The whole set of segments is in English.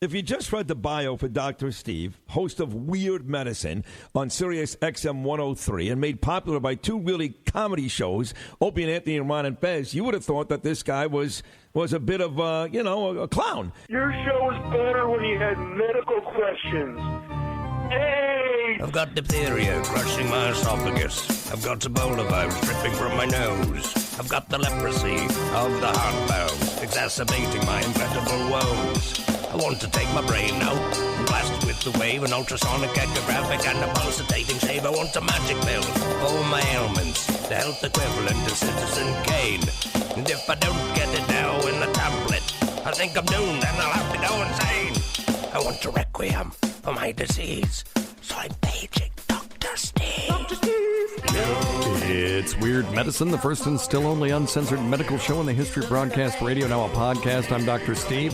If you just read the bio for Dr. Steve, host of Weird Medicine on Sirius XM 103 and made popular by two really comedy shows, Opie and Anthony and Ron and Fez, you would have thought that this guy was a bit of, a clown. Your show was better when you had medical questions. Hey! I've got diphtheria crushing my esophagus. I've got Ebola virus dripping from my nose. I've got the leprosy of the heart valve, exacerbating my incredible woes. I want to take my brain out and blast it with the wave, an ultrasonic echographic and a pulsating shave. I want a magic pill for all my ailments, the health equivalent of Citizen Kane. And if I don't get it now in the tablet, I think I'm doomed and I'll have to go insane. I want a requiem for my disease, so I'm paging Dr. Steve. Dr. Steve! It's Weird Medicine, the first and still only uncensored medical show in the history of broadcast radio, now a podcast. I'm Dr. Steve,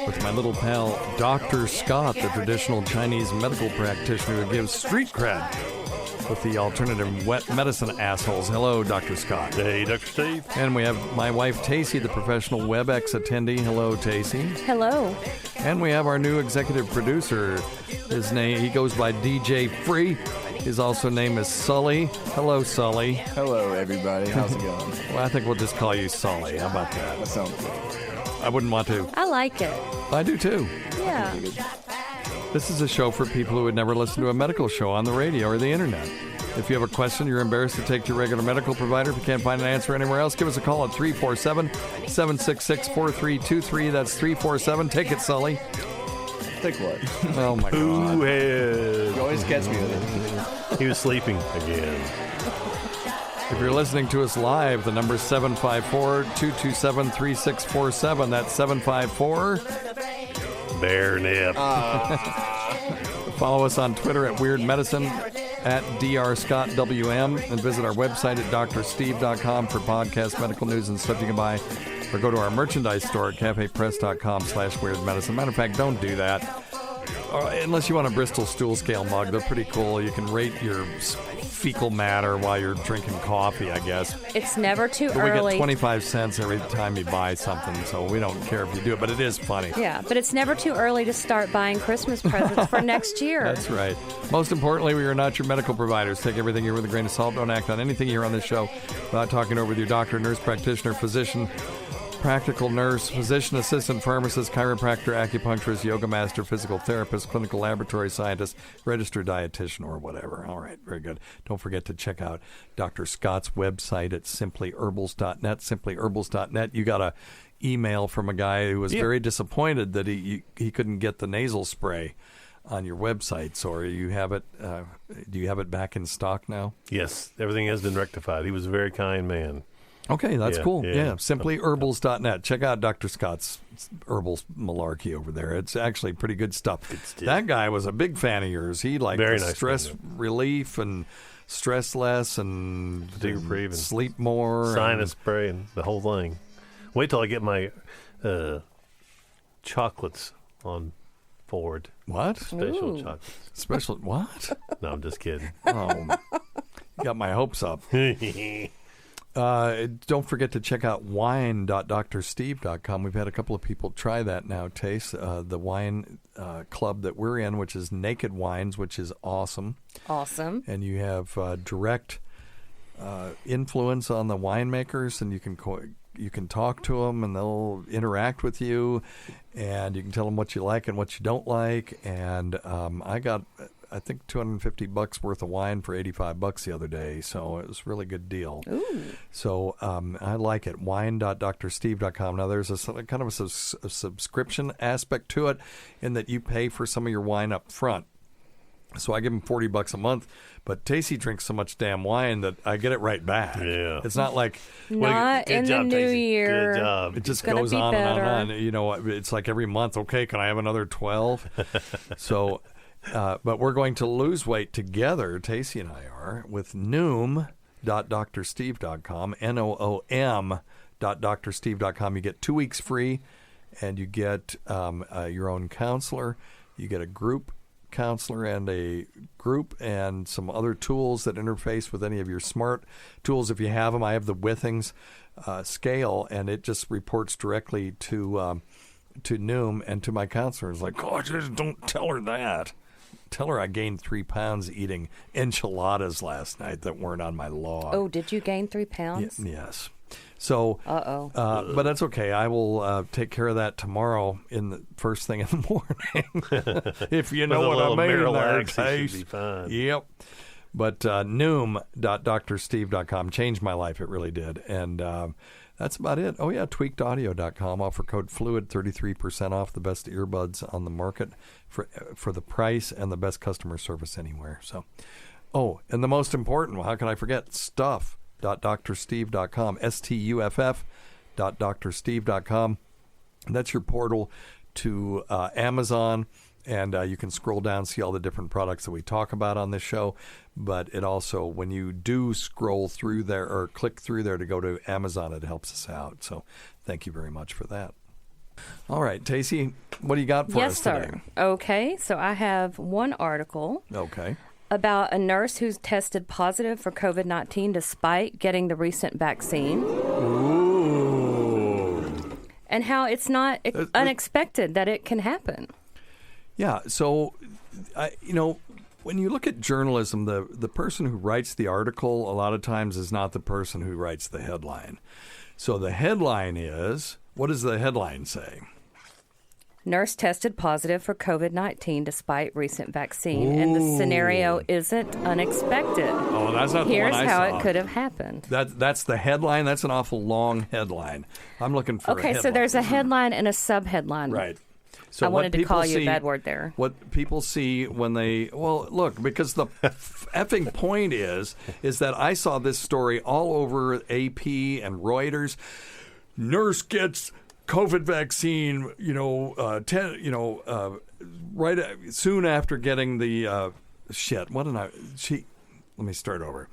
with my little pal Dr. Scott, the traditional Chinese medical practitioner who gives street cred with the alternative wet medicine assholes. Hello, Dr. Scott. Hey, Dr. Steve. And we have my wife, Tacie, the professional WebEx attendee. Hello, Tacie. Hello. And we have our new executive producer. His name, he goes by DJ Free. His also name is Sully. Hello, Sully. Hello, everybody. How's it going? Well, I think we'll just call you Sully. How about that? That sounds good. I wouldn't want to. I like it. I do, too. Yeah. This is a show for people who would never listen to a medical show on the radio or the internet. If you have a question you're embarrassed to take to your regular medical provider, if you can't find an answer anywhere else, give us a call at 347-766-4323. That's 347. Take it, Sully. Take what? Oh, my God. You always catch me with it. He was sleeping again. If you're listening to us live, the number is 754-227-3647. That's 754... Bear nip. Follow us on Twitter at Weird Medicine, at DrScottWM, and visit our website at drsteve.com for podcast, medical news, and stuff you can buy. Or go to our merchandise store at cafepress.com/weirdmedicine. Matter of fact, don't do that. Unless you want a Bristol stool scale mug. They're pretty cool. You can rate your fecal matter while you're drinking coffee, I guess. It's never too but early. We get 25 cents every time you buy something, so we don't care if you do it, but it is funny. Yeah, but it's never too early to start buying Christmas presents for next year. That's right. Most importantly, we are not your medical providers. Take everything here with a grain of salt. Don't act on anything you hear on this show without talking over with your doctor, nurse practitioner, physician, practical nurse, physician assistant, pharmacist, chiropractor, acupuncturist, yoga master, physical therapist, clinical laboratory scientist, registered dietitian, or whatever. All right, very good. Don't forget to check out Dr. Scott's website at simplyherbals.net, simplyherbals.net. You got a email from a guy who was very disappointed that he couldn't get the nasal spray on your website. So you have it, do you have it back in stock now? Yes, everything has been rectified. He was a very kind man. Okay, that's cool. Yeah. Simplyherbals.net. Check out Dr. Scott's herbal malarkey over there. It's actually pretty good stuff. That guy was a big fan of yours. He liked stress relief and stress less and sleep more. Sinus spray and the whole thing. Wait till I get my chocolates on forward. What? Special chocolates. Special what? No, I'm just kidding. Oh, you got my hopes up. Don't forget to check out wine.drsteve.com. We've had a couple of people try that now, Tace. The wine club that we're in, which is Naked Wines, which is awesome. Awesome. And you have direct influence on the winemakers, and you can talk to them, and they'll interact with you, and you can tell them what you like and what you don't like. And I got, I think, $250 worth of wine for $85 the other day, so it was a really good deal. Ooh. So I like it. Wine.drsteve.com. Now there's a kind of a subscription aspect to it, in that you pay for some of your wine up front. So I give him $40 a month, but Tacie drinks so much damn wine that I get it right back. Yeah, it's not like not in the new year. Good job. It just goes on and on. You know, it's like every month. Okay, can I have another 12? So. But we're going to lose weight together, Tacie and I are, with noom.drsteve.com, noom.drsteve.com. You get 2 weeks free, and you get your own counselor. You get a group counselor and a group and some other tools that interface with any of your smart tools if you have them. I have the Withings scale, and it just reports directly to to Noom and to my counselor. It's like, oh, just don't tell her that. Tell her I gained 3 pounds eating enchiladas last night that weren't on my log. Oh, did you gain 3 pounds? Yes. So, but that's okay. I will take care of that tomorrow in the first thing in the morning. If you know what I mean there, Tace. Should be fine. Yep. But noom.drsteve.com changed my life. It really did. And that's about it. Oh, yeah, tweakedaudio.com. Offer code FLUID, 33% off the best earbuds on the market for the price and the best customer service anywhere. So, and the most important, how can I forget? Stuff.drsteve.com, stuff.drsteve.com. That's your portal to Amazon. And you can scroll down, see all the different products that we talk about on this show. But it also, when you do scroll through there or click through there to go to Amazon, it helps us out. So thank you very much for that. All right, Tacie, what do you got for us today? Yes, sir. Okay, so I have one article. Okay. About a nurse who's tested positive for COVID-19 despite getting the recent vaccine. Ooh. And how it's not unexpected that it can happen. Yeah, so, when you look at journalism, the person who writes the article a lot of times is not the person who writes the headline. So the headline is, what does the headline say? Nurse tested positive for COVID-19 despite recent vaccine. Ooh. And the scenario isn't unexpected. Oh, that's not the one I saw. Here's how it could have happened. That's the headline? That's an awful long headline. I'm looking for a headline. Okay, so there's a headline and a sub-headline. Right. So I wanted to call you a bad word there. What people see when they, look, because the effing point is that I saw this story all over AP and Reuters. Nurse gets COVID vaccine, right soon after getting the shit. Let me start over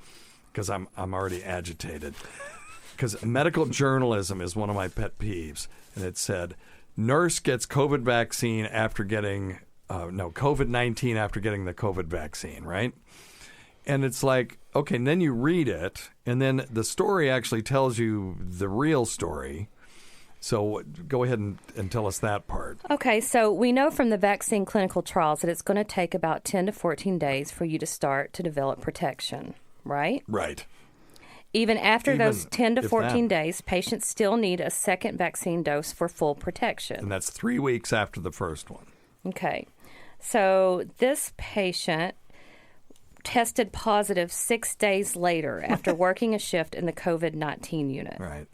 because I'm already agitated. Because medical journalism is one of my pet peeves, and it said, nurse gets COVID vaccine after getting, COVID-19 after getting the COVID vaccine, right? And it's like, okay, and then you read it, and then the story actually tells you the real story. So go ahead and tell us that part. Okay, so we know from the vaccine clinical trials that it's going to take about 10 to 14 days for you to start to develop protection, right? Right. Even after those 10 to 14 days, patients still need a second vaccine dose for full protection. And that's 3 weeks after the first one. Okay. So this patient tested positive 6 days later after working a shift in the COVID-19 unit. Right.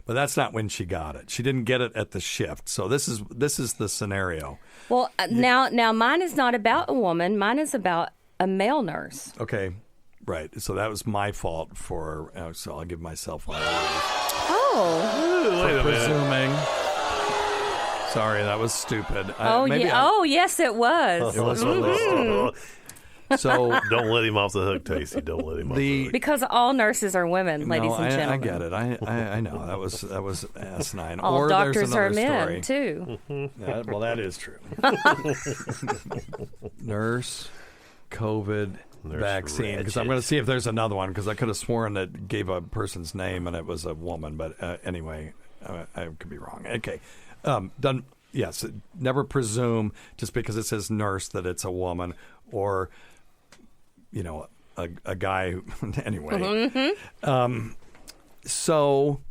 But that's not when she got it. She didn't get it at the shift. So this is the scenario. Well, now mine is not about a woman. Mine is about a male nurse. Okay. Right. So that was my fault so I'll give myself one. Oh. Wait a presuming. Sorry, that was stupid. Yes, it was. It was really So don't let him off the hook, Tacie. Don't let him off the hook. Because all nurses are women, ladies and gentlemen. I get it. I know that was asinine. All or doctors are story. men too. Well, that is true. Nurse, COVID. Vaccine, because I'm going to see if there's another one, because I could have sworn that gave a person's name and it was a woman, but anyway, I could be wrong. Okay, done. Yes, never presume just because it says nurse that it's a woman or a guy. Anyway, mm-hmm. So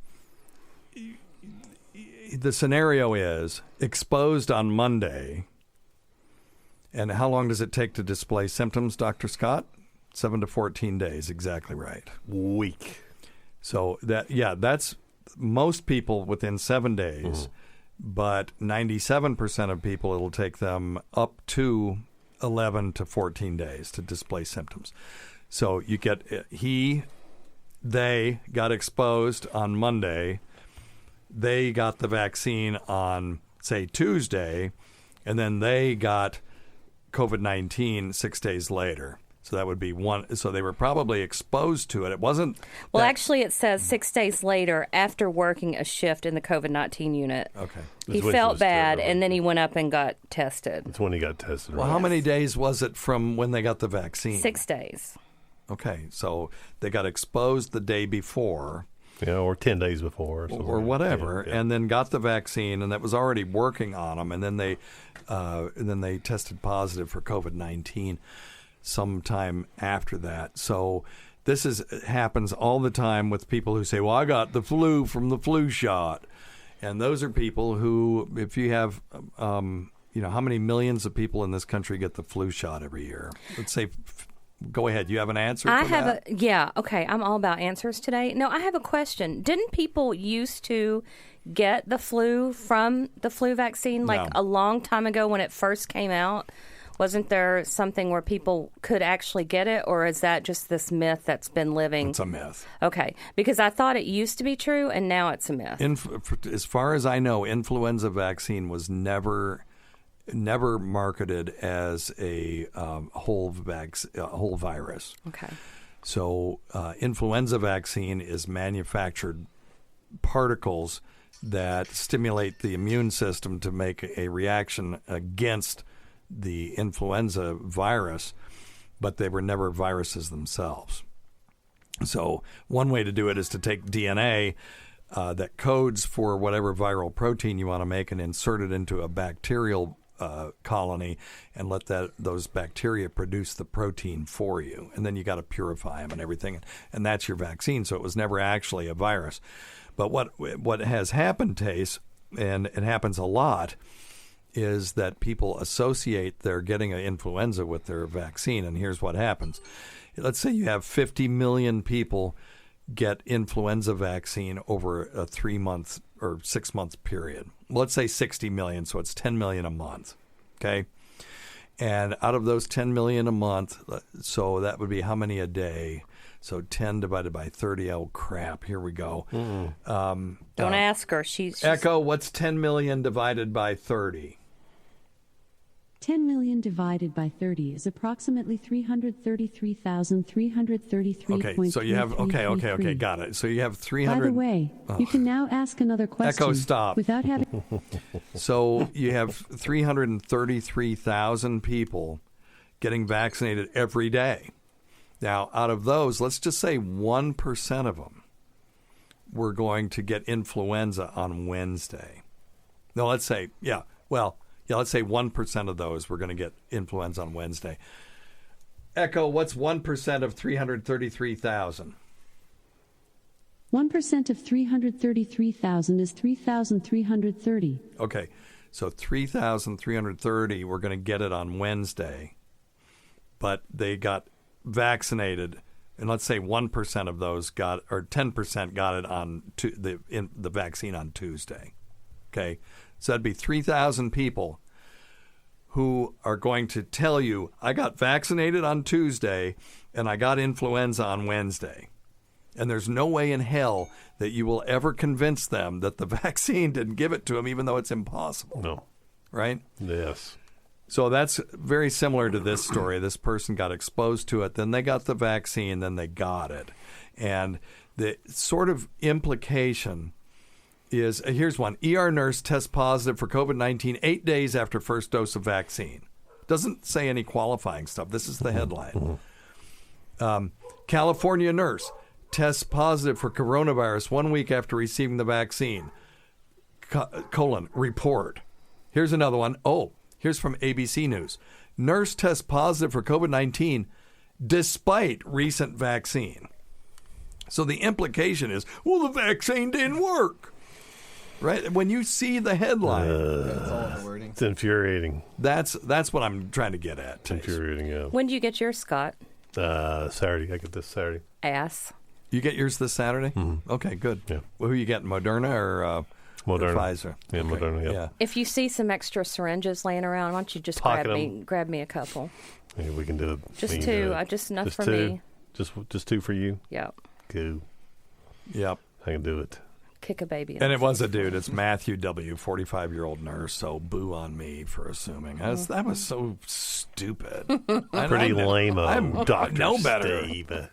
the scenario is exposed on Monday. And how long does it take to display symptoms, Dr. Scott? 7 to 14 days, exactly right. Week. So that's most people within 7 days, mm-hmm. but 97% of people it'll take them up to 11 to 14 days to display symptoms. So you get they got exposed on Monday, they got the vaccine on, say, Tuesday, and then they got COVID-19 6 days later. So that would be one. So they were probably exposed to it. It wasn't. Well, actually, it says 6 days later after working a shift in the COVID-19 unit. Okay. He felt bad, and then he went up and got tested. That's when he got tested. Well, how many days was it from when they got the vaccine? 6 days. Okay. So they got exposed the day before. or 10 days before, or whatever, and then got the vaccine, and that was already working on them, and then they tested positive for COVID-19 sometime after that. So this happens all the time with people who say, well, I got the flu from the flu shot. And those are people who, if you have, how many millions of people in this country get the flu shot every year? Let's say, go ahead. You have an answer for that? Okay. I'm all about answers today. No, I have a question. Didn't people used to get the flu from the flu vaccine a long time ago when it first came out? Wasn't there something where people could actually get it, or is that just this myth that's been living? It's a myth. Okay, because I thought it used to be true, and now it's a myth. As far as I know, influenza vaccine was never marketed as a whole virus. Okay. So influenza vaccine is manufactured particles that stimulate the immune system to make a reaction against the influenza virus, but they were never viruses themselves. So one way to do it is to take DNA that codes for whatever viral protein you want to make and insert it into a bacterial colony and let those bacteria produce the protein for you. And then you got to purify them and everything. And that's your vaccine. So it was never actually a virus. But what has happened, Tace, and it happens a lot, is that people associate their getting an influenza with their vaccine. And here's what happens. Let's say you have 50 million people get influenza vaccine over a 3-month or 6-month period. Let's say 60 million, so it's 10 million a month, okay? And out of those 10 million a month, so that would be how many a day? So 10 divided by 30. Oh, crap. Here we go. Don't ask her. She's Echo, what's 10 million divided by 30? 10 million divided by 30 is approximately 333,333. Okay, so you have, okay, got it. So you have 300. By the way, you can now ask another question. Echo, stop. Without having. So you have 333,000 people getting vaccinated every day. Now, out of those, let's just say 1% of them were going to get influenza on Wednesday. No, let's say, let's say 1% of those were going to get influenza on Wednesday. Echo, what's 1% of 333,000? 1% of 333,000 is 3,330. Okay, so 3,330 were going to get it on Wednesday, but they got vaccinated, and let's say 1% of those got, or 10% got it on the vaccine on Tuesday. Okay, so that'd be 3,000 people who are going to tell you, I got vaccinated on Tuesday and I got influenza on Wednesday. And there's no way in hell that you will ever convince them that the vaccine didn't give it to them, even though it's impossible. No. Right? Yes. So that's very similar to this story. This person got exposed to it, then they got the vaccine, then they got it. And the sort of implication is, here's one. ER nurse tests positive for COVID-19 8 days after first dose of vaccine. Doesn't say any qualifying stuff. This is the headline. California nurse tests positive for coronavirus 1 week after receiving the vaccine. Report. Here's another one. Oh, here's from ABC News. Nurse tests positive for COVID-19 despite recent vaccine. So the implication is, well, the vaccine didn't work. Right? When you see the headline, That's all the wording. It's infuriating. that's what I'm trying to get at. It's infuriating, yeah. When do you get yours, Scott? Saturday. I get this Saturday. Ass. You get yours this Saturday? Mm-hmm. Okay, good. Yeah. Well, who you getting, Moderna or Moderna. Pfizer? Yeah, Okay. Moderna, yeah. If you see some extra syringes laying around, why don't you just Pocket grab me a couple? Yeah, we can do it. Just We can two. do it. Just enough Just for two. me. Just two for you? Yep. Cool. Yep. I can do it. Kick a baby. And it was a dude. It's Matthew W., 45-year-old nurse, so boo on me for assuming. That was so stupid. Pretty lame. I Dr. know better. Steve.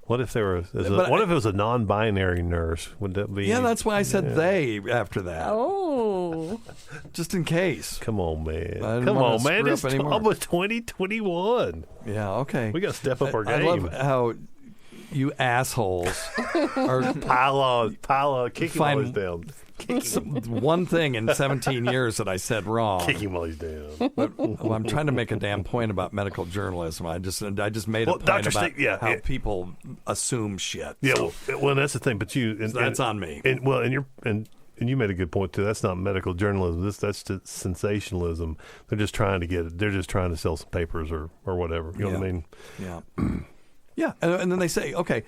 What if there was? What if it was a non-binary nurse? Would that be? Yeah, that's why I said they after that. Oh. Just in case. Come on, man. Come on, man. It's almost 2021. Yeah, okay. We got to step up our game. I love how you assholes are pile on, kick him while he's down. One thing in 17 years that I said wrong. Kick him while he's down. But, I'm trying to make a damn point about medical journalism. I just made a point Dr. about Steve, how people assume shit. Yeah, so, well, that's the thing. But that's on me. And you made a good point too. That's not medical journalism. That's just sensationalism. They're just trying to get it. They're just trying to sell some papers or whatever. You know what I mean? Yeah. Yeah, and then they say, okay,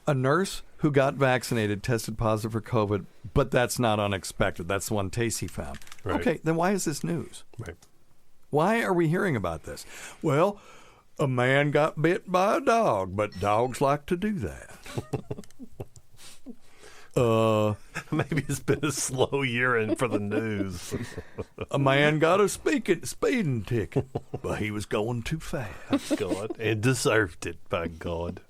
a nurse who got vaccinated tested positive for COVID, but that's not unexpected. That's the one Tacie found. Right. Okay, then why is this news? Right. Why are we hearing about this? Well, a man got bit by a dog, but dogs like to do that. Maybe it's been a slow year in for the news. A man got a speeding ticket, but he was going too fast. God, and deserved it, by God.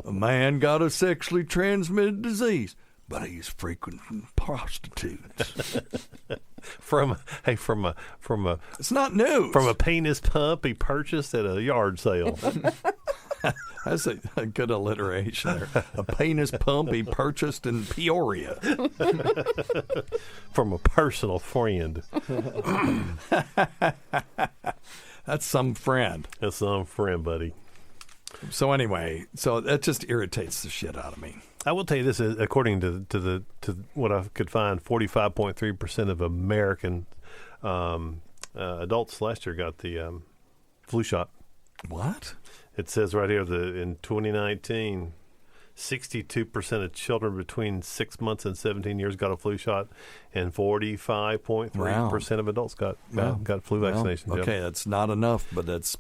A man got a sexually transmitted disease, but he's frequenting prostitutes. From a It's not news. From a penis pump he purchased at a yard sale. That's a good alliteration there. A penis pump he purchased in Peoria. From a personal friend. That's some friend. That's some friend, buddy. So anyway, that just irritates the shit out of me. I will tell you this: according to what I could find, 45.3% of American adults last year got the flu shot. What? It says right here that in 2019, 62% of children between 6 months and 17 years got a flu shot, and 45.3% of adults got flu vaccinations. Okay, that's not enough, but that's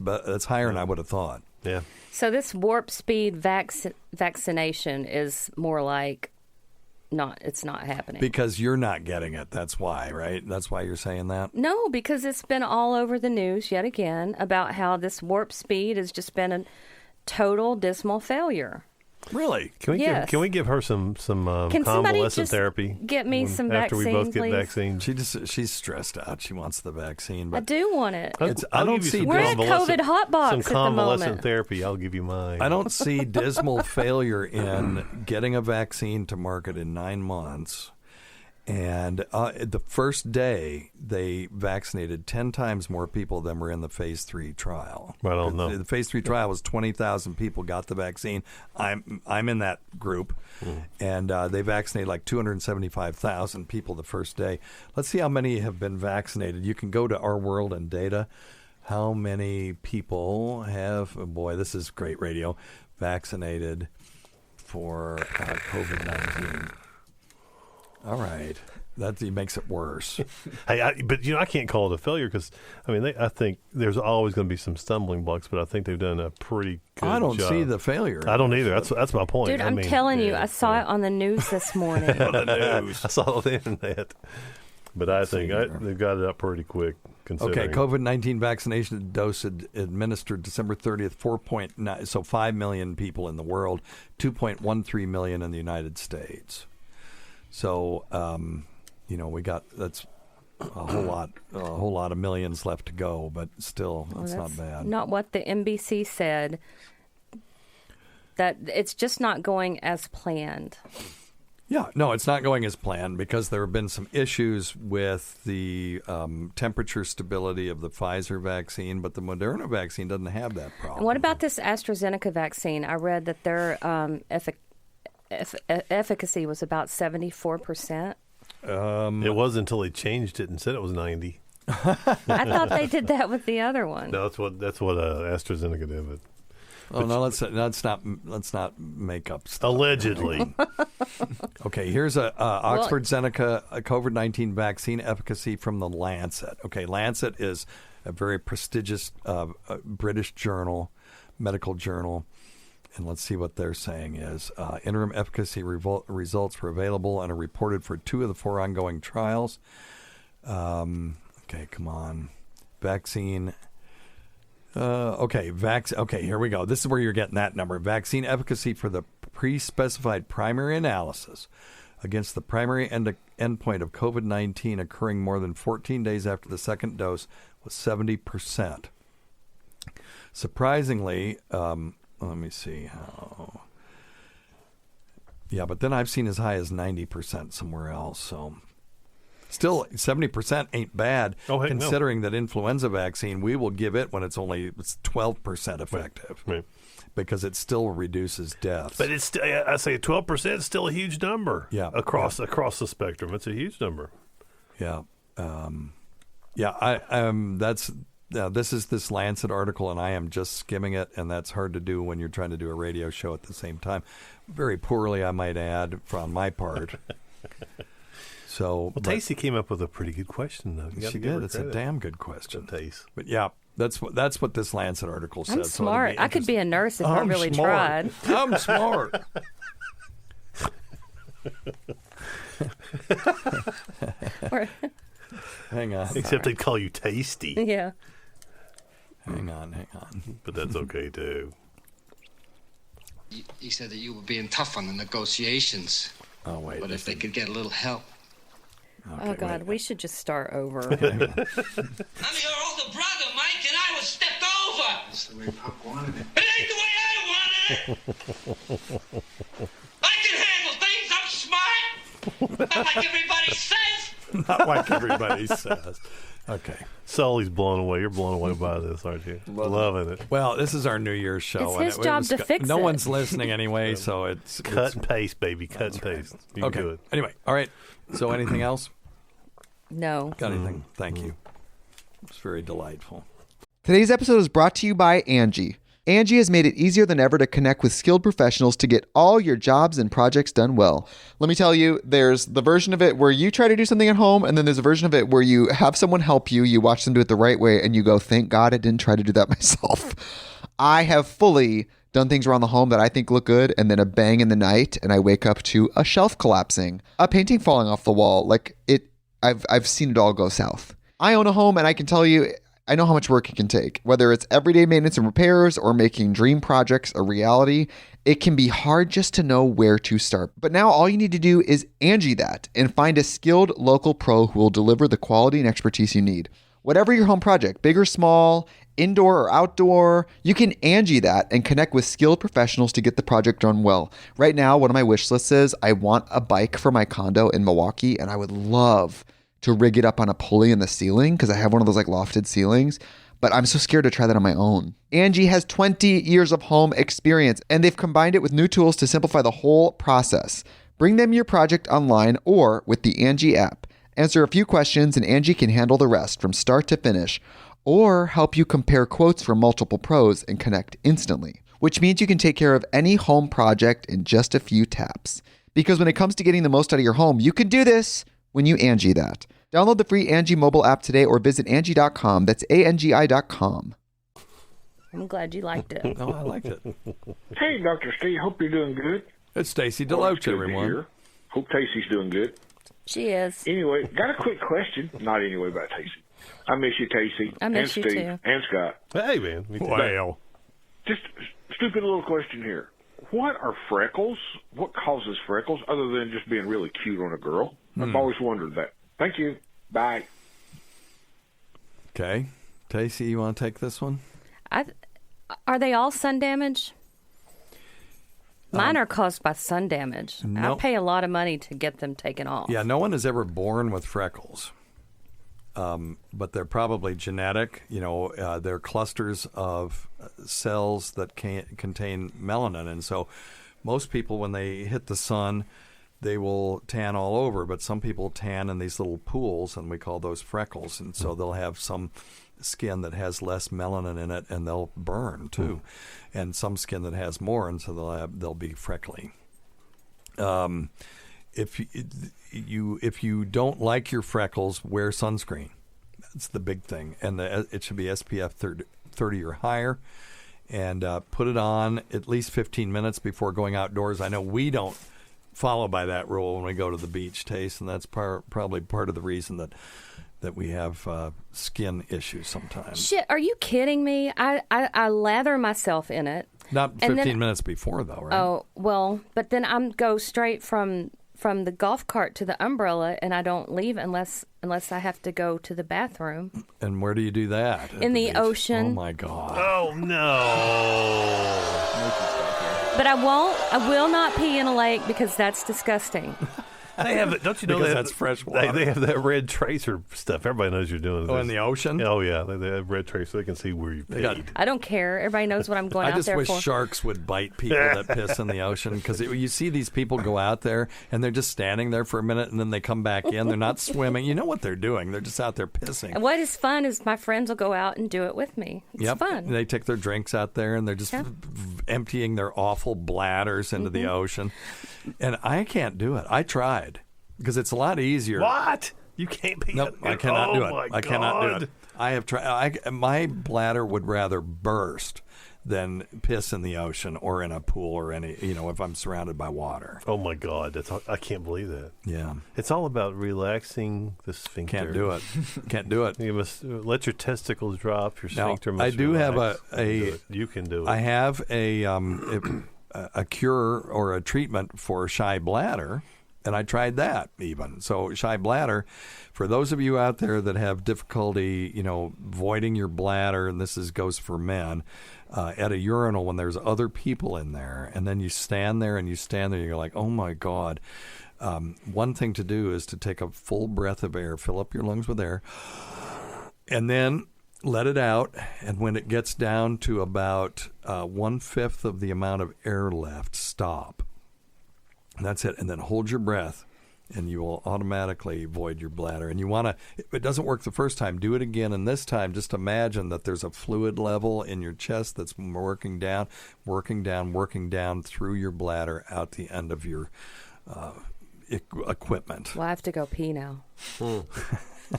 higher than I would have thought. Yeah. So this warp speed vaccination is more like it's not happening. Because you're not getting it. That's why, right? That's why you're saying that? No, because it's been all over the news yet again about how this warp speed has just been a total dismal failure. Really? Can we give her some convalescent therapy? Get me some after vaccine, we both please? get vaccines. She's stressed out. She wants the vaccine. But I do want it. I don't see. We're in a COVID hot box some at the convalescent moment. therapy. I'll give you mine. I don't see dismal failure in getting a vaccine to market in 9 months. And the first day, they vaccinated 10 times more people than were in the Phase 3 trial. I don't know. The Phase 3 trial was 20,000 people got the vaccine. I'm in that group. And they vaccinated like 275,000 people the first day. Let's see how many have been vaccinated. You can go to Our World and Data. How many people have, oh boy, this is great radio, vaccinated for COVID-19? All right. That makes it worse. Hey, but I can't call it a failure because I think there's always going to be some stumbling blocks, but I think they've done a pretty good job. I don't see the failure. I don't either. That's my point. Dude, I'm telling you, I saw it on the news this morning. I saw it on the internet. But I think they've got it up pretty quick. Okay, COVID-19 vaccination dose administered December 30th, 4.9, so 5 million people in the world, 2.13 million in the United States. So, that's a whole lot of millions left to go, but still, it's not bad. Not what the NBC said. That it's just not going as planned. Yeah, no, it's not going as planned because there have been some issues with the temperature stability of the Pfizer vaccine, but the Moderna vaccine doesn't have that problem. And what about this AstraZeneca vaccine? I read that their efficacy was about 74%. It was until they changed it and said it was 90. I thought they did that with the other one. No, that's what AstraZeneca did. Let's not make up stuff. Allegedly. Okay, here's a AstraZeneca COVID-19 vaccine efficacy from the Lancet. Okay, Lancet is a very prestigious British journal, medical journal. And let's see what they're saying is. Interim efficacy results were available and are reported for 2 of the 4 ongoing trials. Okay, come on. Vaccine. Okay, here we go. This is where you're getting that number. Vaccine efficacy for the pre-specified primary analysis against the primary endpoint of COVID-19 occurring more than 14 days after the second dose was 70%. Surprisingly, let me see how. Yeah, but then I've seen as high as 90% somewhere else. So still 70% ain't bad, considering that influenza vaccine, we will give it when it's 12% effective. Right. Because it still reduces deaths. But it's I say 12% is still a huge number. Yeah. Across the spectrum. It's a huge number. Yeah. This is this Lancet article, and I am just skimming it, and that's hard to do when you're trying to do a radio show at the same time. Very poorly, I might add, from my part. Tacie came up with a pretty good question, though. She did. It's a damn good question. Tacie. But yeah, that's what this Lancet article says. I'm smart. I could be a nurse if I really tried. I'm smart. Hang on. Except they'd call you Tasty. Yeah. Hang on. But that's okay, too. You said that you were being tough on the negotiations. Oh, wait. But if they could get a little help. Okay, God, we should just start over. I'm your older brother, Mike, and I was stepped over. That's the way Pop wanted it. It ain't the way I wanted it. I can handle things. I'm smart. Not like everybody says. Not like everybody says. Okay. Sully's blown away. You're blown away by this, aren't you? Loving it. Well, this is our New Year's show. It's his job to fix it. No one's listening anyway, so it's... Cut and paste, baby. Cut and paste. You can do it. Anyway, all right. So anything else? No. Got anything? Thank you. It's very delightful. Today's episode is brought to you by Angie. Angie has made it easier than ever to connect with skilled professionals to get all your jobs and projects done well. Let me tell you, there's the version of it where you try to do something at home, and then there's a version of it where you have someone help you, you watch them do it the right way, and you go, thank God I didn't try to do that myself. I have fully done things around the home that I think look good, and then a bang in the night, and I wake up to a shelf collapsing, a painting falling off the wall. I've seen it all go south. I own a home, and I can tell you, I know how much work it can take. Whether it's everyday maintenance and repairs or making dream projects a reality, it can be hard just to know where to start. But now all you need to do is Angie that and find a skilled local pro who will deliver the quality and expertise you need. Whatever your home project, big or small, indoor or outdoor, you can Angie that and connect with skilled professionals to get the project done well. Right now, one of my wish lists is I want a bike for my condo in Milwaukee, and I would love to rig it up on a pulley in the ceiling because I have one of those lofted ceilings, but I'm so scared to try that on my own. Angie has 20 years of home experience, and they've combined it with new tools to simplify the whole process. Bring them your project online or with the Angie app. Answer a few questions and Angie can handle the rest from start to finish, or help you compare quotes from multiple pros and connect instantly, which means you can take care of any home project in just a few taps. Because when it comes to getting the most out of your home, you can do this when you Angie that. Download the free Angie mobile app today or visit Angie.com. That's ANGI.com. I'm glad you liked it. Oh, I liked it. Hey, Dr. Steve. Hope you're doing good. It's Tacie Well, Deloach, it's good to everyone. hear. Hope Tacie's doing good. She is. Anyway, got a quick question. Not anyway about Tacie. I miss you, Tacie. I miss and you Steve, too. And Scott. Hey, man. Me too. Well. Just stupid little question here. What are freckles? What causes freckles other than just being really cute on a girl? I've always wondered that. Thank you. Bye. Okay. Tacie, you want to take this one? Are they all sun damage? Mine are caused by sun damage. No. I pay a lot of money to get them taken off. Yeah, no one is ever born with freckles. But they're probably genetic. They're clusters of cells that contain melanin. And so most people, when they hit the sun, they will tan all over. But some people tan in these little pools, and we call those freckles. And so they'll have some skin that has less melanin in it, and they'll burn too. And some skin that has more, and so they'll be freckly. If you don't like your freckles, wear sunscreen. That's the big thing, and it should be SPF 30 or higher. And put it on at least 15 minutes before going outdoors. I know we don't follow by that rule when we go to the beach, Tace, and that's probably part of the reason that we have skin issues sometimes. Shit, are you kidding me? I lather myself in it. Not 15 minutes before, though, right? Oh, well, but then I go straight from the golf cart to the umbrella, and I don't leave unless I have to go to the bathroom. And where do you do that? In the beach? ocean. Oh, my God. Oh, no. But I will not pee in a lake because that's disgusting. They have, don't you know Because that that's fresh water. They have that red tracer stuff. Everybody knows you're doing this. Oh, in the ocean? Oh, yeah. They have red tracer so they can see where you peed. I don't care. Everybody knows what I'm going I out just there wish for. sharks would bite people that piss in the ocean, because you see these people go out there and they're just standing there for a minute and then they come back in. They're not swimming. You know what they're doing. They're just out there pissing. And what is fun is my friends will go out and do it with me. It's fun. They take their drinks out there and they're just emptying their awful bladders into the ocean. And I can't do it. I tried. Because it's a lot easier. What? You can't be. Nope, I cannot do it. I cannot do it. I have tried. My bladder would rather burst than piss in the ocean or in a pool or if I'm surrounded by water. Oh my God, I can't believe that. Yeah, it's all about relaxing the sphincter. Can't do it. Can't do it. You must let your testicles drop. Your sphincter must. I do relax. have You can do it. I have a cure or a treatment for shy bladder. And I tried that even. So shy bladder, for those of you out there that have difficulty, voiding your bladder, and this goes for men, at a urinal when there's other people in there, and then you stand there and you're like, oh my God. One thing to do is to take a full breath of air, fill up your lungs with air, and then let it out. And when it gets down to about 1/5 of the amount of air left, stop. That's it. And then hold your breath, and you will automatically void your bladder. And you want to, if it doesn't work the first time, do it again. And this time, just imagine that there's a fluid level in your chest that's working down through your bladder out the end of your equipment. Well, I have to go pee now.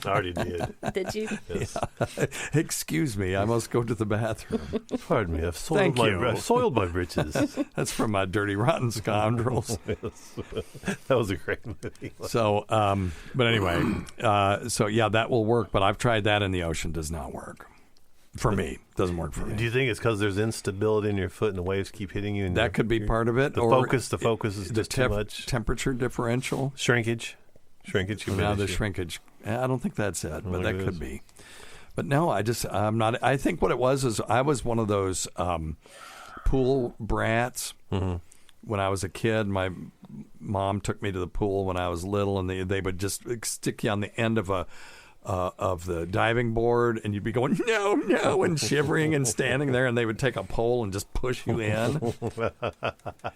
I already did. Did you? Yes. Yeah. Excuse me, I must go to the bathroom. Pardon me, I've soiled my britches. That's from my Dirty Rotten Scoundrels. Yes. That was a great movie. So, but anyway, that will work. But I've tried that in the ocean. Does not work. For me, doesn't work for me. Do you think it's because there's instability in your foot and the waves keep hitting you? That could be part of it. The focus is just too much. Temperature differential. Shrinkage. Now the shrinkage. I don't think that's it, but that could be. But no, I'm not. I think what it was is I was one of those pool brats. Mm-hmm. When I was a kid, my mom took me to the pool when I was little, and they would just stick you on the end of the diving board, and you'd be going, no, and shivering and standing there, and they would take a pole and just push you in.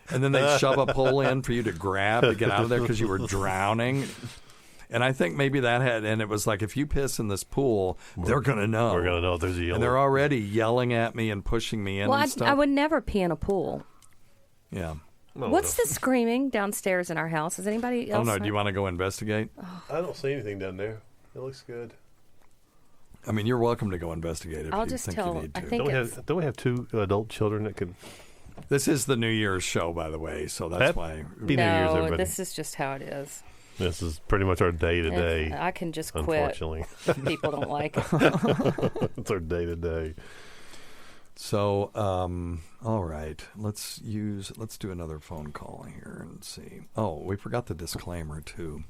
And then they'd shove a pole in for you to grab to get out of there because you were drowning. And I think maybe and it was like, if you piss in this pool, they're going to know. We're going to know there's a yellow. And they're already yelling at me and pushing me in and stuff. I would never pee in a pool. Yeah. What's the screaming downstairs in our house? Is anybody else? Oh, no. Do you want to go investigate? I don't see anything down there. It looks good. I mean, you're welcome to go investigate if I'll you just think tell. you need to. I think don't we have two adult children that could? This is the New Year's show, by the way, so that's why. Happy New Year's, everybody. This is just how it is. This is pretty much our day to day. I can just quit. Unfortunately, if people don't like it. It's our day to day. So, all right, let's do another phone call here and see. Oh, we forgot the disclaimer too.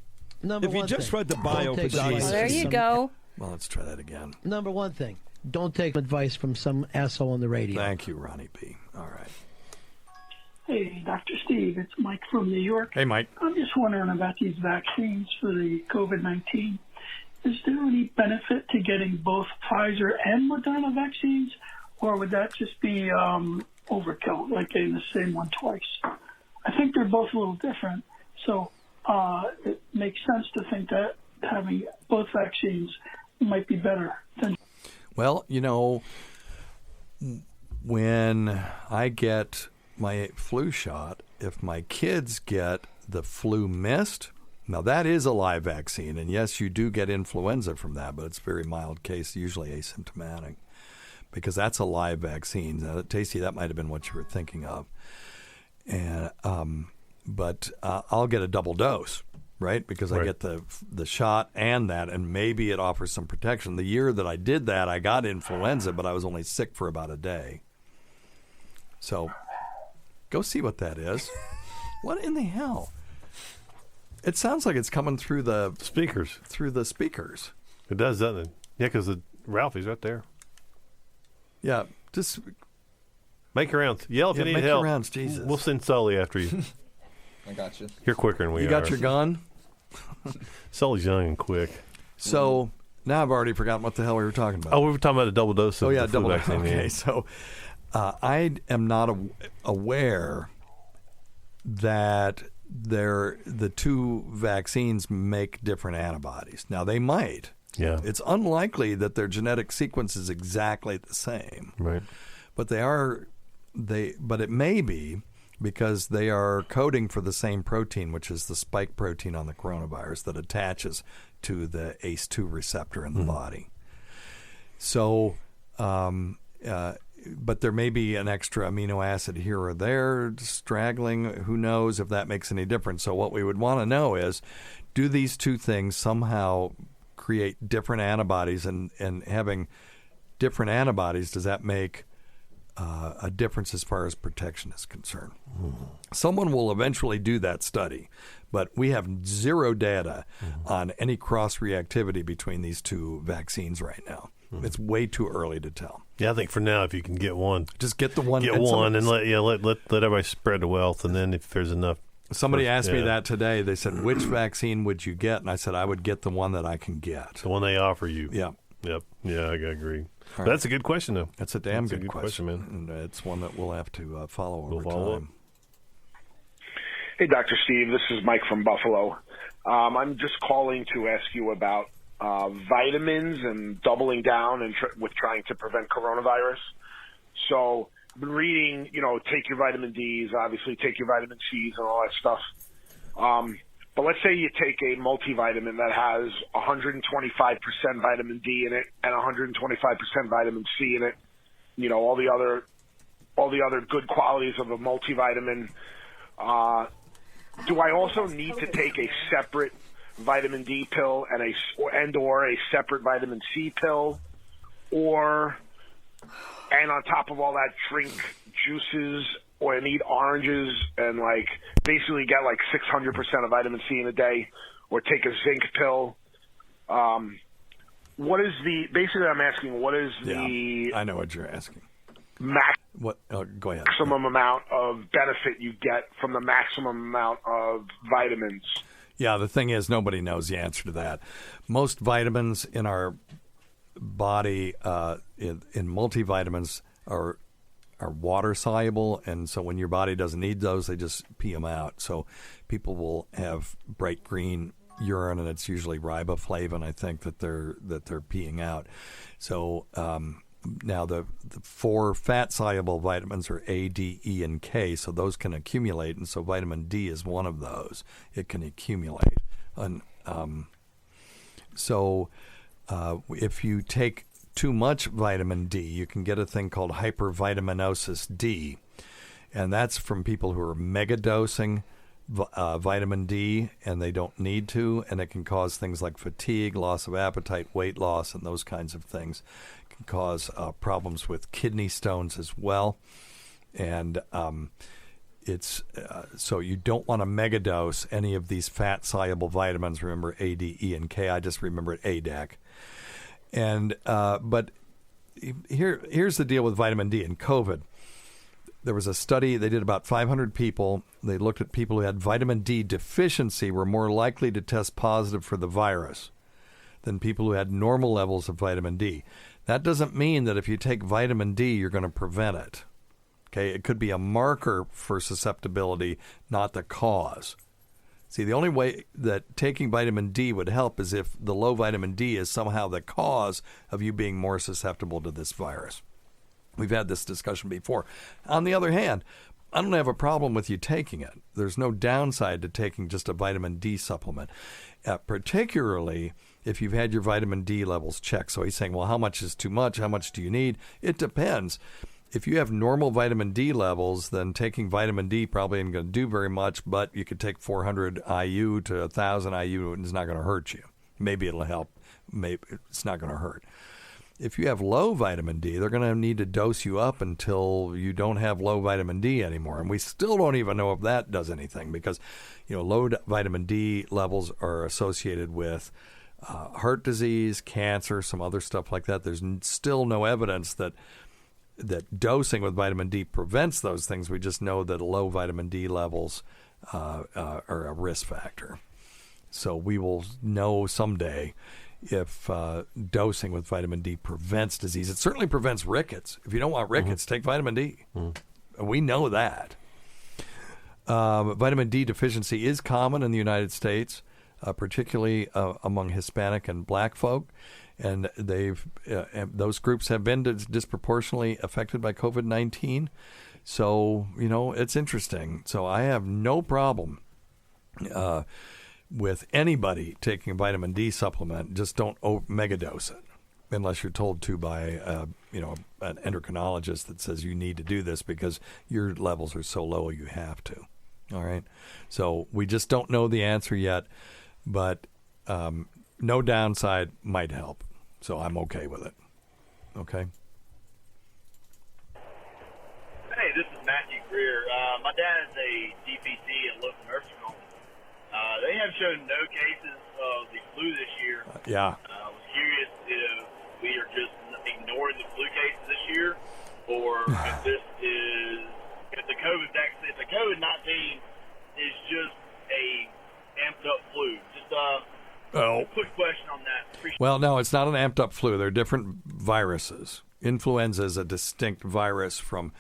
If you just read the bio for Well, there you go. Well, let's try that again. Number one thing, don't take advice from some asshole on the radio. Thank you, Ronnie B. All right. Hey, Dr. Steve, it's Mike from New York. Hey, Mike. I'm just wondering about these vaccines for the COVID-19. Is there any benefit to getting both Pfizer and Moderna vaccines, or would that just be overkill, like getting the same one twice? I think they're both a little different, so it makes sense to think that having both vaccines might be better than. Well, when I get my flu shot, if my kids get the flu mist, now that is a live vaccine, and yes, you do get influenza from that, but it's a very mild case, usually asymptomatic, because that's a live vaccine. Now, Tacie, that might have been what you were thinking of, and but I'll get a double dose, right? Because I get the shot and that, and maybe it offers some protection. The year that I did that, I got influenza, but I was only sick for about a day. So go see what that is. What in the hell? It sounds like it's coming through the speakers. It does, doesn't it? Yeah, because Ralphie's right there. Yeah, just Make your rounds. Yell if you need make help. your rounds, Jesus. We'll send Sully after you. I got you. You're quicker than we are. You got your gun? Sully's young and quick. So now I've already forgotten what the hell we were talking about. Oh, we were talking about a double dose of the flu double vaccine. Okay, yeah. so I am not aware that the two vaccines make different antibodies. Now, they might. Yeah. It's unlikely that their genetic sequence is exactly the same. Right. But but it may be because they are coding for the same protein, which is the spike protein on the coronavirus that attaches to the ACE2 receptor in the body. So, but there may be an extra amino acid here or there straggling. Who knows if that makes any difference? So what we would want to know is, do these two things somehow create different antibodies? And having different antibodies, does that make a difference as far as protection is concerned? Someone will eventually do that study, but we have zero data on any cross-reactivity between these two vaccines right now. It's way too early to tell. Yeah, I think for now, if you can get one, just get the one. Get one, and let everybody spread the wealth, and then if there's enough. Somebody asked me that today. They said, "Which vaccine would you get?" And I said, "I would get the one that I can get, the one they offer you." Yeah. Yep. Yeah, I agree. Right. That's a good question, though. That's a damn good question, man. And it's one that we'll have to follow over follow time. Hey, Dr. Steve, this is Mike from Buffalo. I'm just calling to ask you about vitamins and doubling down and with trying to prevent coronavirus. So I've been reading, take your vitamin Ds, obviously take your vitamin Cs and all that stuff. But let's say you take a multivitamin that has 125% vitamin D in it and 125% vitamin C in it. All the other good qualities of a multivitamin. Do I also need to take a separate vitamin D pill and or a separate vitamin C pill, and on top of all that, drink juices or eat oranges and basically get 600% of vitamin C in a day, or take a zinc pill? What is basically I'm asking, what is the I know what you're asking. Go ahead. Maximum Maximum amount of benefit you get from the maximum amount of vitamins? Yeah, the thing is, nobody knows the answer to that. Most vitamins in our body, in multivitamins, are water soluble, and so when your body doesn't need those, they just pee them out. So people will have bright green urine, and it's usually riboflavin, I think, that they're peeing out. So now the four fat soluble vitamins are A, D, E, and K, so those can accumulate, and so vitamin D is one of those. It can accumulate, and so if you take too much vitamin D, you can get a thing called hypervitaminosis D, and that's from people who are megadosing vitamin D, and they don't need to, and it can cause things like fatigue, loss of appetite, weight loss, and those kinds of things. It can cause problems with kidney stones as well, and it's so you don't want to megadose any of these fat-soluble vitamins. Remember A, D, E, and K. I just remember it ADAC. And but here's the deal with vitamin D and COVID. There was a study, they did about 500 people. They looked at people who had vitamin D deficiency were more likely to test positive for the virus than people who had normal levels of vitamin D. That doesn't mean that if you take vitamin D, you're going to prevent it. Okay, it could be a marker for susceptibility, not the cause. See, the only way that taking vitamin D would help is if the low vitamin D is somehow the cause of you being more susceptible to this virus. We've had this discussion before. On the other hand, I don't have a problem with you taking it. There's no downside to taking just a vitamin D supplement, particularly if you've had your vitamin D levels checked. So he's saying, well, how much is too much? How much do you need? It depends. If you have normal vitamin D levels, then taking vitamin D probably isn't going to do very much, but you could take 400 IU to 1,000 IU, and it's not going to hurt you. Maybe it'll help. Maybe it's not going to hurt. If you have low vitamin D, they're going to need to dose you up until you don't have low vitamin D anymore. And we still don't even know if that does anything because, low vitamin D levels are associated with heart disease, cancer, some other stuff like that. There's still no evidence that that dosing with vitamin D prevents those things. We just know that low vitamin D levels are a risk factor. So we will know someday if dosing with vitamin D prevents disease. It certainly prevents rickets. If you don't want rickets, take vitamin D. We know that. Vitamin D deficiency is common in the United States, particularly among Hispanic and Black folk, and those groups have been disproportionately affected by COVID-19. So, it's interesting. So I have no problem with anybody taking a vitamin D supplement. Just don't megadose it unless you're told to by an endocrinologist that says you need to do this because your levels are so low you have to. All right. So we just don't know the answer yet, but no downside might help. So I'm okay with it. Okay. Hey, this is Matthew Greer. My dad is a DPT at local nursing home. They have shown no cases of the flu this year. Yeah. I was curious if we are just ignoring the flu cases this year, or if this is if the COVID-19 is just a amped up flu. Just a quick question on that. Well, no, it's not an amped up flu. They're different viruses. Influenza is a distinct virus from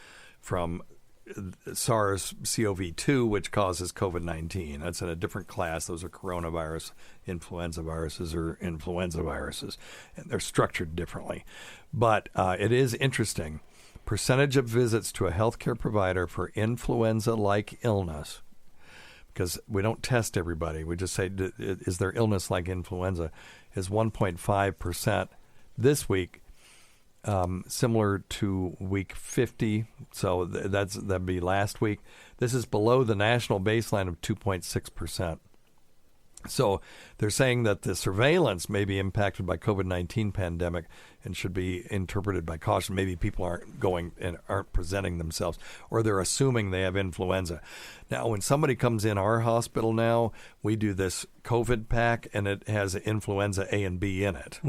SARS-CoV-2, which causes COVID-19. That's in a different class. Those are coronavirus. Influenza viruses are influenza viruses, and they're structured differently. But it is interesting. Percentage of visits to a healthcare provider for influenza-like illness, because we don't test everybody. We just say, is there illness like influenza, is 1.5% this week, similar to week 50. So that'd be last week. This is below the national baseline of 2.6%. So they're saying that the surveillance may be impacted by COVID-19 pandemic and should be interpreted by caution. Maybe people aren't going and aren't presenting themselves, or they're assuming they have influenza. Now, when somebody comes in our hospital now, we do this COVID pack, and it has influenza A and B in it.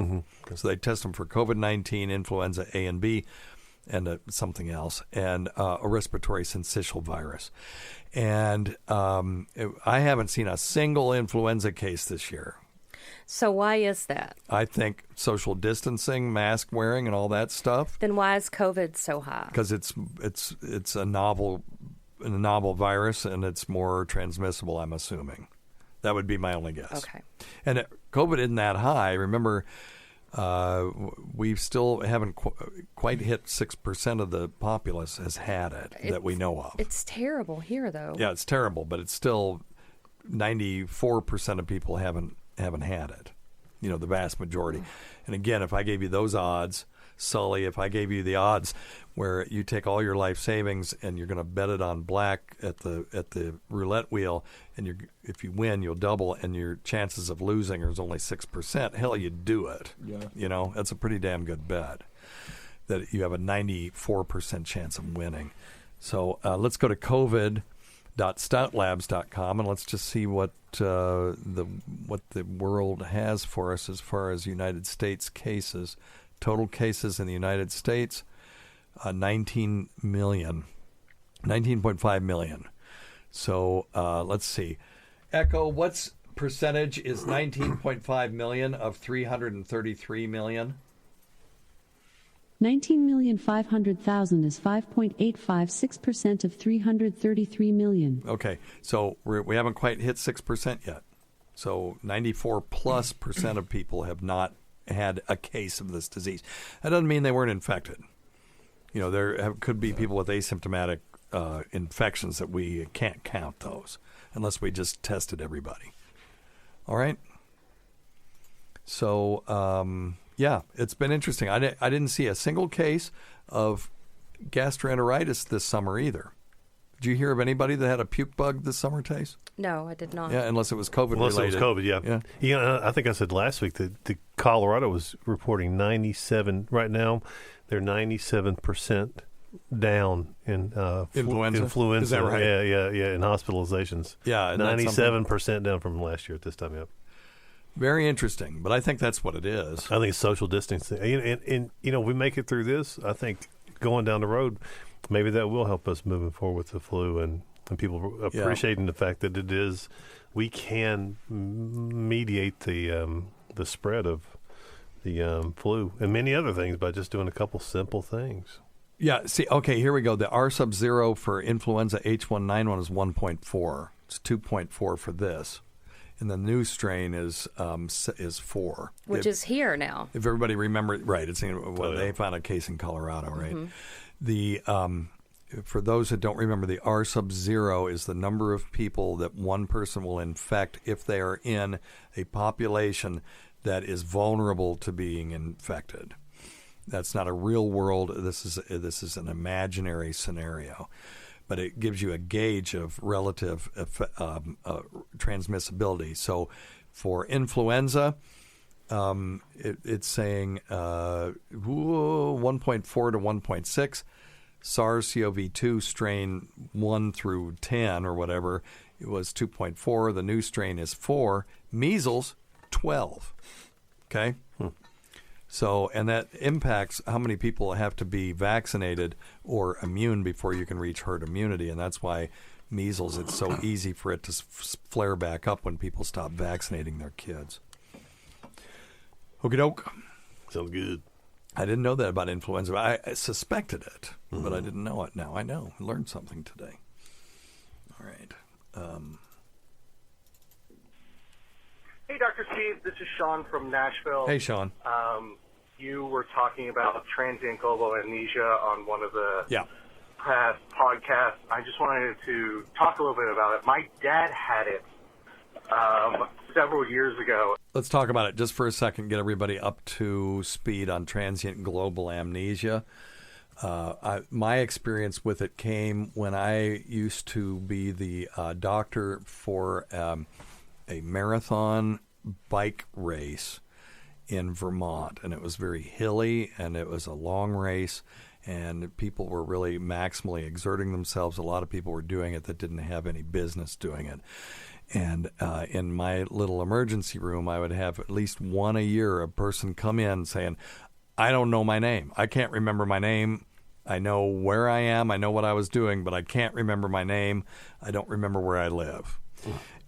So they test them for COVID-19, influenza A and B, and something else, and a respiratory syncytial virus. And I haven't seen a single influenza case this year. So why is that? I think social distancing, mask wearing, and all that stuff. Then why is COVID so high? Because it's a novel virus, and it's more transmissible, I'm assuming. That would be my only guess. Okay. And COVID isn't that high. Remember, we still haven't quite hit 6% of the populace has had it that we know of. It's terrible here, though. Yeah, it's terrible, but it's still 94% of people haven't had it. The vast majority. And again, if I gave you those odds, Sully, if I gave you the odds where you take all your life savings and you're going to bet it on black at the roulette wheel, and if you win, you'll double, and your chances of losing is only 6%, hell, you'd do it. Yeah. That's a pretty damn good bet that you have a 94% chance of winning. So let's go to covid.stoutlabs.com and let's just see what the world has for us as far as United States cases. Total cases in the United States, 19.5 million. So let's see. Echo, what's percentage is 19.5 million of 333 million? 19,500,000 is 5.856% of 333 million. Okay, so we haven't quite hit 6% yet. So 94+% of people have not had a case of this disease. That doesn't mean they weren't infected. There could be people with asymptomatic infections that we can't count those unless we just tested everybody. All right? So, yeah, it's been interesting. I didn't see a single case of gastroenteritis this summer either. Did you hear of anybody that had a puke bug this summer, Tace? No, I did not. Yeah, unless it was COVID related. Unless it was COVID, yeah. I think I said last week that Colorado was reporting 97. Right now, they're 97% down in influenza. Is that right? Yeah, in hospitalizations. Yeah, 97% down from last year at this time. Yep. Very interesting, but I think that's what it is. I think it's social distancing. And we make it through this. I think going down the road, maybe that will help us moving forward with the flu and people appreciating the fact that we can mediate the spread of the flu and many other things by just doing a couple simple things. Yeah, see, okay, here we go. The R sub 0 for influenza H1N1 is 1.4. It's 2.4 for this. And the new strain is 4. Which is here now. If everybody remembers, right, they found a case in Colorado, right? Mm-hmm. The for those that don't remember, the R sub 0 is the number of people that one person will infect if they are in a population that is vulnerable to being infected. That's not a real world. This is an imaginary scenario, but it gives you a gauge of relative transmissibility. So, for influenza, it's saying 1.4 to 1.6. SARS-CoV-2 strain 1 through 10 or whatever, it was 2.4. The new strain is 4. Measles, 12. Okay. So, and that impacts how many people have to be vaccinated or immune before you can reach herd immunity. And that's why measles, it's so easy for it to flare back up when people stop vaccinating their kids. Okie doke. Sounds good. I didn't know that about influenza. I suspected it, but I didn't know it. Now I know. I learned something today. All right. Hey, Dr. Steve. This is Sean from Nashville. Hey, Sean. You were talking about transient global amnesia on one of the past podcasts. I just wanted to talk a little bit about it. My dad had it several years ago. Let's talk about it just for a second, get everybody up to speed on transient global amnesia. My experience with it came when I used to be the doctor for a marathon bike race in Vermont, and it was very hilly, and it was a long race, and people were really maximally exerting themselves. A lot of people were doing it that didn't have any business doing it. And in my little emergency room, I would have at least one a year, a person come in saying, I don't know my name. I can't remember my name. I know where I am. I know what I was doing, but I can't remember my name. I don't remember where I live.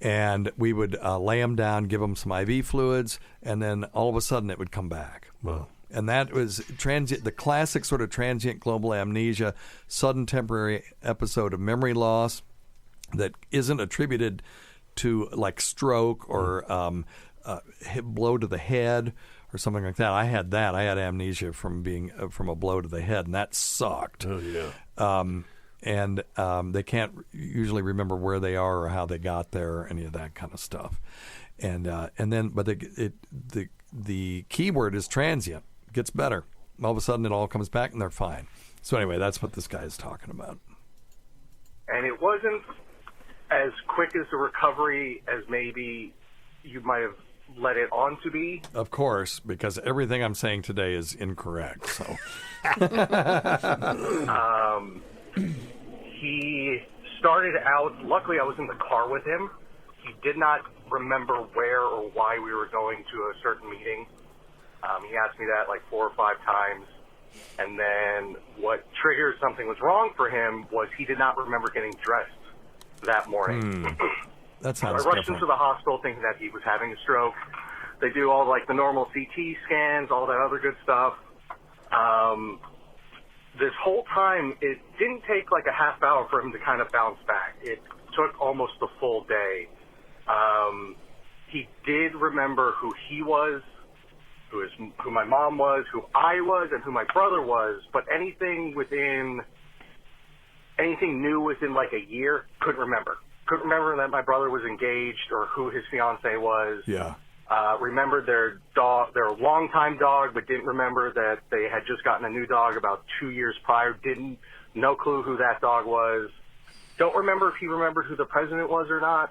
And we would lay them down, give them some IV fluids, and then all of a sudden it would come back. Wow. And that was the classic sort of transient global amnesia, sudden temporary episode of memory loss that isn't attributed to like stroke or blow to the head or something like that. I had that. I had amnesia from being from a blow to the head, and that sucked. Oh yeah. And they can't usually remember where they are or how they got there or any of that kind of stuff. And then, but the key word is transient. It gets better. All of a sudden, it all comes back, and they're fine. So anyway, that's what this guy is talking about. And it wasn't as quick as the recovery as maybe you might have let it on to be. Of course, because everything I'm saying today is incorrect. So. He started out, luckily I was in the car with him. He did not remember where or why we were going to a certain meeting. He asked me that like 4 or 5 times. And then what triggered something was wrong for him was he did not remember getting dressed that morning. That sounds so I rushed different. into the hospital thinking that he was having a stroke. They do all like the normal CT scans, all that other good stuff. This whole time, it didn't take like a half hour for him to kind of bounce back. It took almost the full day. He did remember who he was, who my mom was, who I was, and who my brother was, but anything new within like a year, couldn't remember. Couldn't remember that my brother was engaged or who his fiance was. Yeah. Remembered their longtime dog, but didn't remember that they had just gotten a new dog about 2 years prior. No clue who that dog was. Don't remember if he remembered who the president was or not.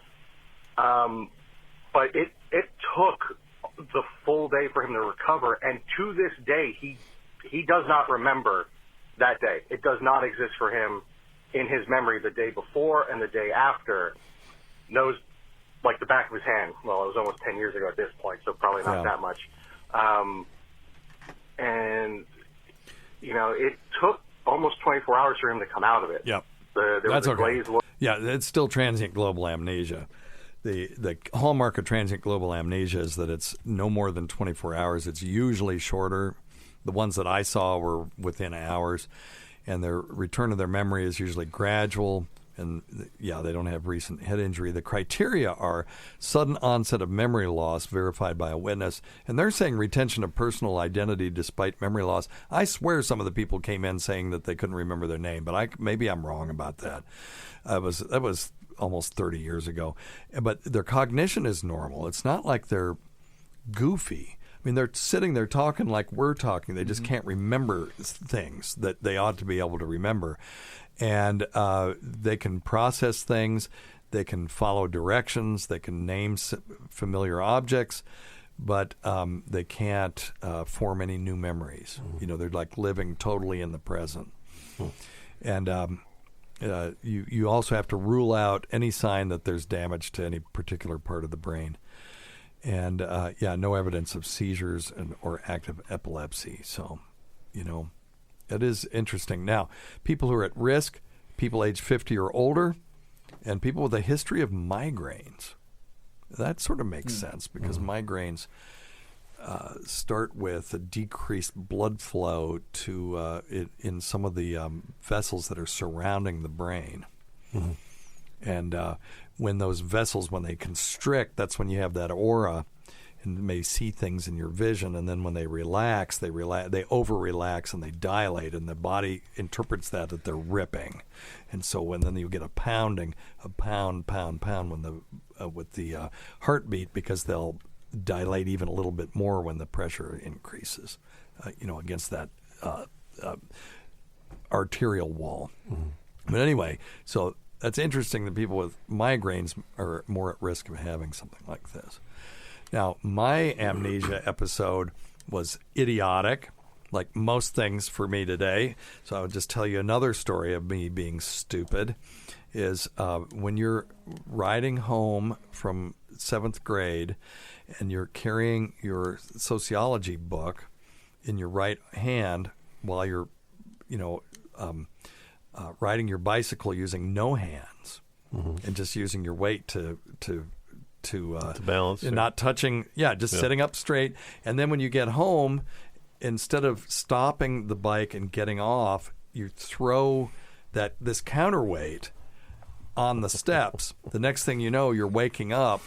But it took the full day for him to recover, and to this day, he does not remember that day. It does not exist for him in his memory the day before and the day after. Knows like the back of his hand. Well, it was almost 10 years ago at this point, so probably not that much. And, you know, it took almost 24 hours for him to come out of it. Yep. There That's was a okay. glazed look. Yeah, it's still transient global amnesia. The hallmark of transient global amnesia is that it's no more than 24 hours. It's usually shorter. The ones that I saw were within hours, and their return to their memory is usually gradual. And, yeah, they don't have recent head injury. The criteria are sudden onset of memory loss verified by a witness. And they're saying retention of personal identity despite memory loss. I swear some of the people came in saying that they couldn't remember their name, but maybe I'm wrong about that. That was almost 30 years ago. But their cognition is normal. It's not like they're goofy. I mean, they're sitting there talking like we're talking. They just can't remember things that they ought to be able to remember. And they can process things, they can follow directions, they can name familiar objects, but they can't form any new memories. You know, they're like living totally in the present. And you also have to rule out any sign that there's damage to any particular part of the brain. And, no evidence of seizures or active epilepsy. So, you know, it is interesting. Now, people who are at risk, people age 50 or older, and people with a history of migraines. That sort of makes sense because migraines start with a decreased blood flow to in some of the vessels that are surrounding the brain. And when those vessels, when they constrict, that's when you have that aura and may see things in your vision. And then when they relax, they over-relax and they dilate, and the body interprets that they're ripping. And so then you get a pounding, a pound when with the heartbeat, because they'll dilate even a little bit more when the pressure increases, against that arterial wall. But anyway, so that's interesting that people with migraines are more at risk of having something like this. Now, my amnesia episode was idiotic, like most things for me today. So I would just tell you another story of me being stupid. Is when you're riding home from 7th grade and you're carrying your sociology book in your right hand while you're, riding your bicycle using no hands and just using your weight to balance and not touching, sitting up straight. And then when you get home, instead of stopping the bike and getting off, you throw this counterweight on the steps. The next thing you know, you're waking up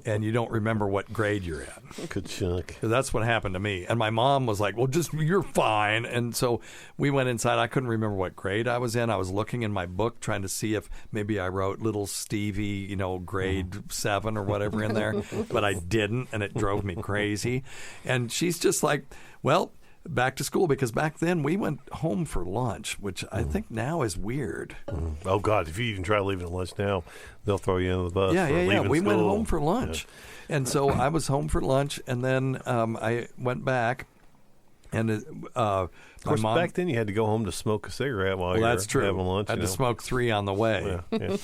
and you don't remember what grade you're in. Good chunk. That's what happened to me. And my mom was like, well, you're fine. And so we went inside. I couldn't remember what grade I was in. I was looking in my book trying to see if maybe I wrote little Stevie, grade 7 or whatever in there. But I didn't, and it drove me crazy. And she's just like, well, back to school, because back then we went home for lunch, which I think now is weird. Oh, God, if you even try leaving at lunch now, they'll throw you under the bus. Yeah. We went home for lunch. Yeah. And so I was home for lunch, and then I went back. And of course, my mom, back then you had to go home to smoke a cigarette while you were having lunch. I had to smoke 3 on the way. Yeah.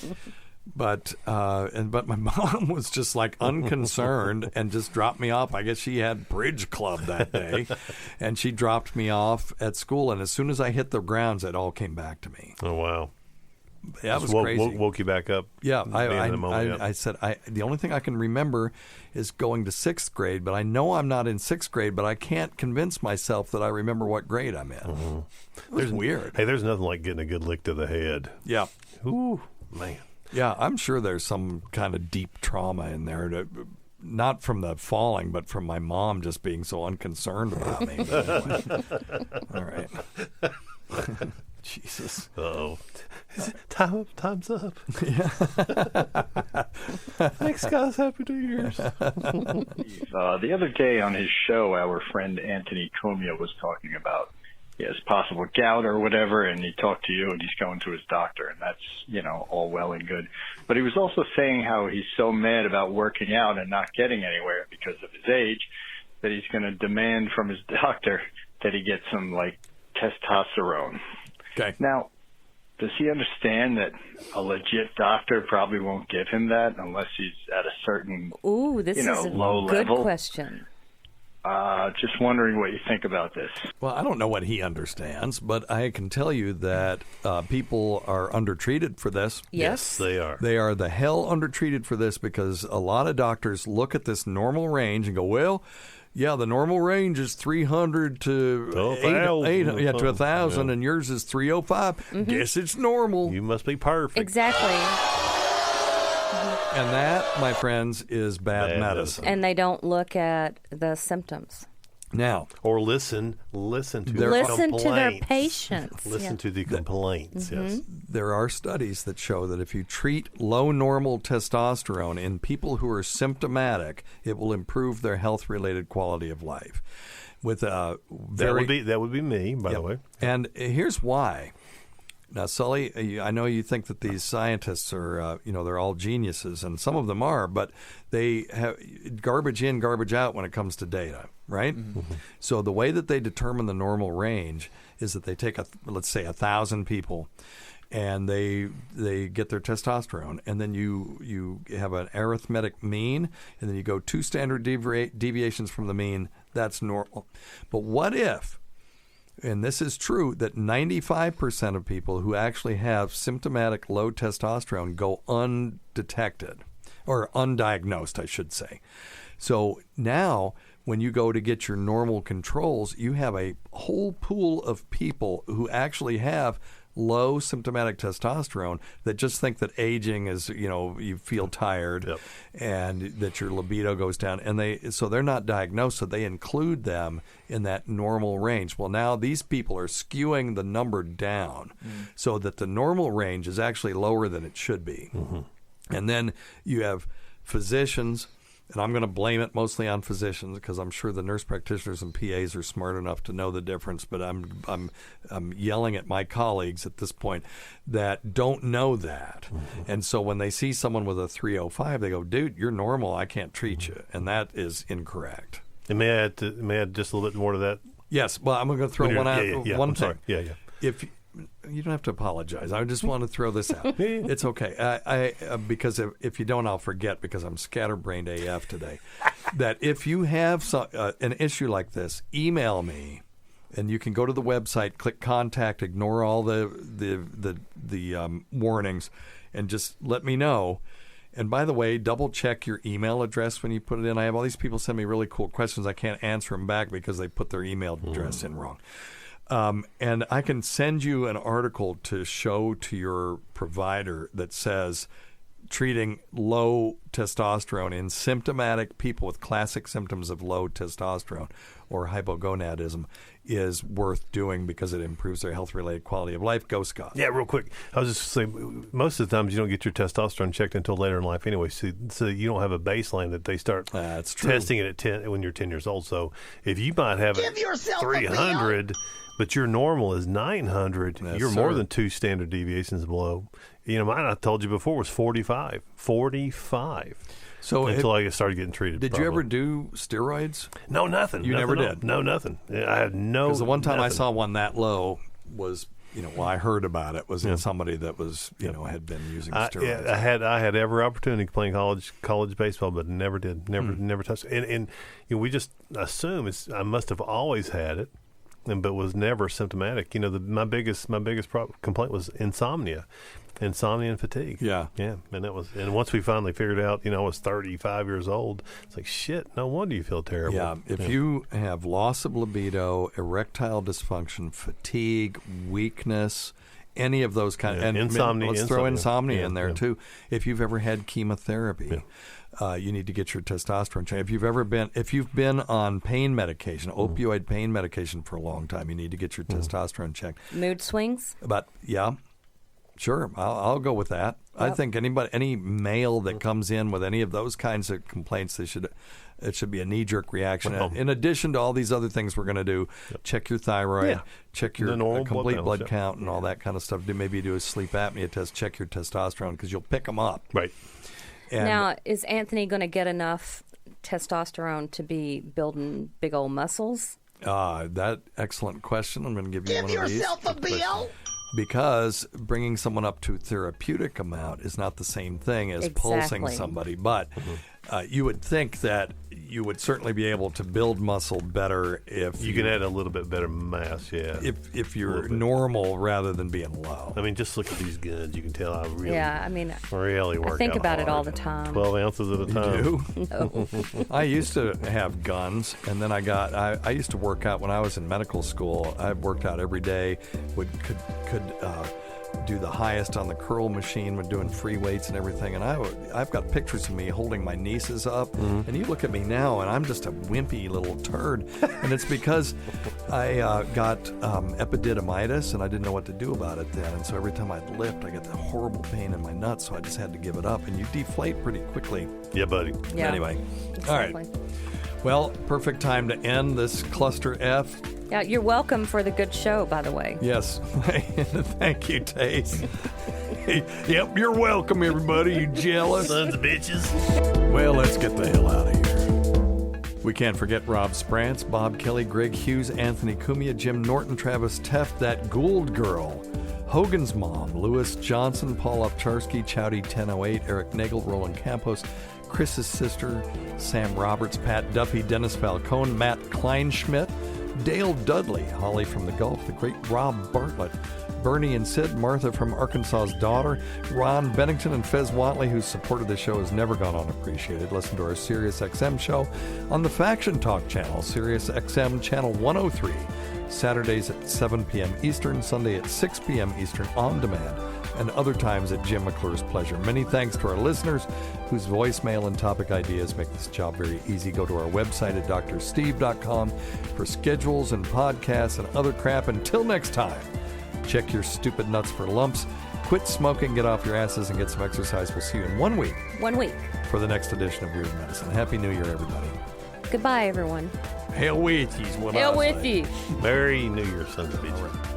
But my mom was just like unconcerned and just dropped me off. I guess she had bridge club that day, and she dropped me off at school. And as soon as I hit the grounds, it all came back to me. Oh wow, that was crazy. Woke you back up. Yeah, I said the only thing I can remember is going to 6th grade, but I know I'm not in 6th grade, but I can't convince myself that I remember what grade I'm in. It's weird. Hey, there's nothing like getting a good lick to the head. Yeah. Ooh, man. Yeah, I'm sure there's some kind of deep trauma in there, not from the falling, but from my mom just being so unconcerned about me. All right. Jesus. Uh-oh. Time's up. Yeah. Thanks, guys. Happy New Year's. The other day on his show, our friend Anthony Comia was talking about his possible gout or whatever, and he talked to you, and he's going to his doctor, and that's, all well and good. But he was also saying how he's so mad about working out and not getting anywhere because of his age that he's going to demand from his doctor that he get some, testosterone. Okay. Now, does he understand that a legit doctor probably won't give him that unless he's at a certain, this is a low good level? Question. Just wondering what you think about this. Well, I don't know what he understands, but I can tell you that people are undertreated for this. Yes, they are. They are the hell undertreated for this because a lot of doctors look at this normal range and go, well, yeah, the normal range is 300 to 800, to 1,000, and yours is 305. Mm-hmm. Guess it's normal. You must be perfect. Exactly. And that, my friends, is bad medicine. And they don't look at the symptoms. Now, or listen to their patients. Listen to the complaints. Mm-hmm. Yes, there are studies that show that if you treat low normal testosterone in people who are symptomatic, it will improve their health-related quality of life. With a that would be me, by the way. And here's why. Now, Sully, I know you think that these scientists are, they're all geniuses, and some of them are, but they have garbage in, garbage out when it comes to data, right? Mm-hmm. So the way that they determine the normal range is that they take, let's say, 1,000 people, and they get their testosterone, and then you have an arithmetic mean, and then you go 2 standard deviations from the mean. That's normal. But what if, and this is true, that 95% of people who actually have symptomatic low testosterone go undetected, or undiagnosed, I should say. So now when you go to get your normal controls, you have a whole pool of people who actually have low symptomatic testosterone that just think that aging is, you feel tired and that your libido goes down, and so they're not diagnosed, so they include them in that normal range. Well, now these people are skewing the number down so that the normal range is actually lower than it should be. Mm-hmm. And then you have physicians, and I'm going to blame it mostly on physicians because I'm sure the nurse practitioners and PAs are smart enough to know the difference. But I'm yelling at my colleagues at this point that don't know that. Mm-hmm. And so when they see someone with a 305, they go, dude, you're normal. I can't treat you. And that is incorrect. And may I add just a little bit more to that? Yes. Well, I'm going to throw one out. Yeah, one I'm thing. Sorry. Yeah. If you don't have to apologize. I just want to throw this out. It's okay. Because if you don't, I'll forget because I'm scatterbrained AF today. That if you have an issue like this, email me, and you can go to the website, click contact, ignore all the warnings, and just let me know. And by the way, double check your email address when you put it in. I have all these people send me really cool questions. I can't answer them back because they put their email address in wrong. And I can send you an article to show to your provider that says treating low testosterone in symptomatic people with classic symptoms of low testosterone or hypogonadism is worth doing because it improves their health-related quality of life. Go, Scott. Yeah, real quick. I was just saying, most of the times you don't get your testosterone checked until later in life anyway, so you don't have a baseline that they start testing it at 10 when you're 10 years old. So if you might have 300, but your normal is 900, you're more than 2 standard deviations below. Mine, I told you before, was 45. 45. So until I started getting treated. Did you ever do steroids? No, nothing. You never did? No, nothing. I had no. Because the one time I saw one that low was, I heard about it was in somebody that was, had been using steroids. I had every opportunity playing college baseball, but never did. Never touched it. And we just assume I must have always had it. But was never symptomatic. My biggest complaint was insomnia and fatigue. Yeah. And once we finally figured out, I was 35 years old. It's like shit. No wonder you feel terrible. Yeah. If you have loss of libido, erectile dysfunction, fatigue, weakness, any of those and insomnia. Let's throw insomnia in there too. If you've ever had chemotherapy. You need to get your testosterone checked. If you've been on pain medication, opioid pain medication for a long time, you need to get your testosterone checked. Mood swings? But sure, I'll go with that. Yep. I think any male that comes in with any of those kinds of complaints, it should be a knee-jerk reaction. In addition to all these other things we're going to do, check your thyroid, check your complete blood count and all that kind of stuff. Maybe do a sleep apnea test, check your testosterone because you'll pick them up. Right. And now, is Anthony going to get enough testosterone to be building big old muscles? That excellent question. I'm going to give you one of these. Give yourself a bill. Because bringing someone up to therapeutic amount is not the same thing as pulsing somebody. But you would think that, you would certainly be able to build muscle better if you can add a little bit better mass. Yeah, if you're normal rather than being low. I mean, just look at these guns. You can tell I really, really work. I think out about hard. it all the time. 12 ounces at a time. You do? No. I used to have guns, and then I used to work out when I was in medical school. I worked out every day. Could do the highest on the curl machine when doing free weights and everything. And I've got pictures of me holding my nieces up, and you look at me now, and I'm just a wimpy little turd. And it's because I got epididymitis, and I didn't know what to do about it then. And so every time I'd lift, I get that horrible pain in my nuts, so I just had to give it up. And you deflate pretty quickly. Yeah, buddy. Yeah, anyway, exactly. All right. Well, perfect time to end this cluster F. Yeah, you're welcome for the good show, by the way. Yes. Thank you, Tace. Yep, you're welcome, everybody. You jealous? Sons of bitches. Well, let's get the hell out of here. We can't forget Rob Sprance, Bob Kelly, Greg Hughes, Anthony Cumia, Jim Norton, Travis Teft, that Gould girl, Hogan's mom, Lewis Johnson, Paul Upcharski, Chowdy 1008, Eric Nagel, Roland Campos, Chris's sister, Sam Roberts, Pat Duffy, Dennis Falcone, Matt Kleinschmidt, Dale Dudley, Holly from the Gulf, the great Rob Bartlett, Bernie and Sid, Martha from Arkansas's Daughter, Ron Bennington, and Fez Watley, whose support of the show has never gone unappreciated. Listen to our Sirius XM show on the Faction Talk channel, Sirius XM channel 103, Saturdays at 7 p.m. Eastern, Sunday at 6 p.m. Eastern on demand, and other times at Jim McClure's pleasure. Many thanks to our listeners whose voicemail and topic ideas make this job very easy. Go to our website at drsteve.com for schedules and podcasts and other crap. Until next time, check your stupid nuts for lumps, quit smoking, get off your asses, and get some exercise. We'll see you in 1 week. 1 week. For the next edition of Weird Medicine. Happy New Year, everybody. Goodbye, everyone. Hail with ye's what Hail I with say. you. Merry New Year, sons of bitches.